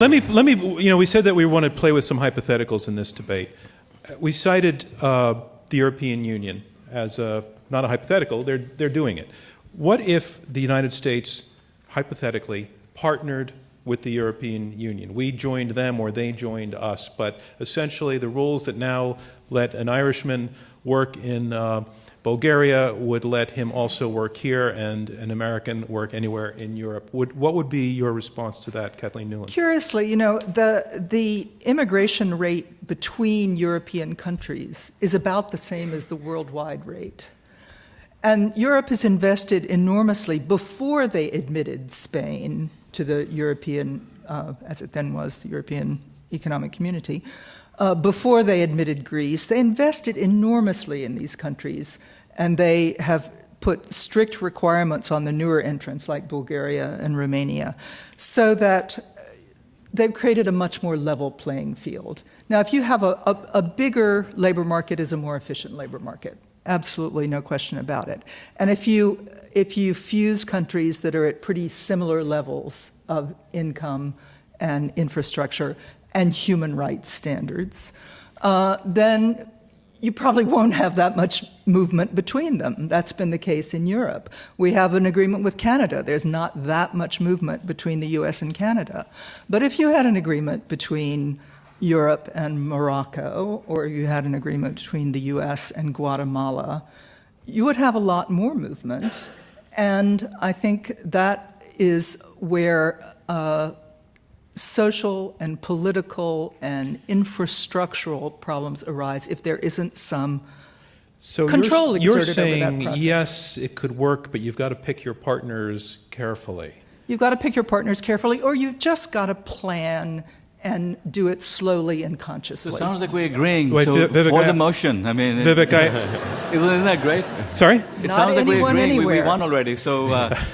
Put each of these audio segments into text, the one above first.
We said that we want to play with some hypotheticals in this debate. We cited the European Union as not a hypothetical, they're doing it. What if the United States, hypothetically, partnered with the European Union? We joined them or they joined us, but essentially the rules that now let an Irishman work in Bulgaria would let him also work here, and an American work anywhere in Europe. What would be your response to that, Kathleen Newland? Curiously, the immigration rate between European countries is about the same as the worldwide rate. And Europe has invested enormously before they admitted Spain to the European, as it then was, the European Economic Community. Before they admitted Greece, they invested enormously in these countries, and they have put strict requirements on the newer entrants like Bulgaria and Romania, so that they've created a much more level playing field. Now, if you have a bigger labor market is a more efficient labor market. Absolutely, no question about it. And if you fuse countries that are at pretty similar levels of income and infrastructure and human rights standards, then you probably won't have that much movement between them. That's been the case in Europe. We have an agreement with Canada. There's not that much movement between the US and Canada. But if you had an agreement between Europe and Morocco, or you had an agreement between the US and Guatemala, you would have a lot more movement. And I think that is where social and political and infrastructural problems arise if there isn't some control exerted over that process. You're saying, yes, it could work, but you've got to pick your partners carefully. You've got to pick your partners carefully, or you've just got to plan and do it slowly and consciously. So it sounds like we're agreeing. Wait, Vivek, for the motion. I mean, Vivek, isn't that great? Sorry? It Not sounds like we're agreeing. Anywhere. We won already. So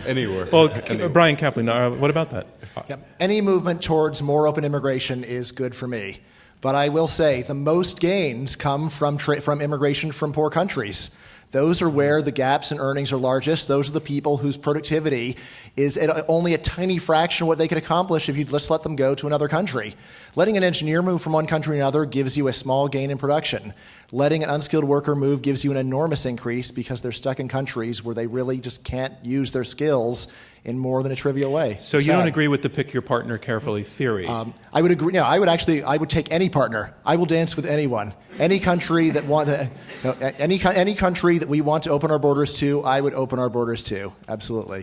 anywhere. Well, Bryan Caplan, what about that? Yep. Any movement towards more open immigration is good for me. But I will say the most gains come from immigration from poor countries. Those are where the gaps in earnings are largest. Those are the people whose productivity is at only a tiny fraction of what they could accomplish if you'd just let them go to another country. Letting an engineer move from one country to another gives you a small gain in production. Letting an unskilled worker move gives you an enormous increase because they're stuck in countries where they really just can't use their skills in more than a trivial way. So you don't agree with the pick your partner carefully theory? I would agree. No, I would take any partner. I will dance with anyone. Any country that any country that we want to open our borders to, I would open our borders to. Absolutely.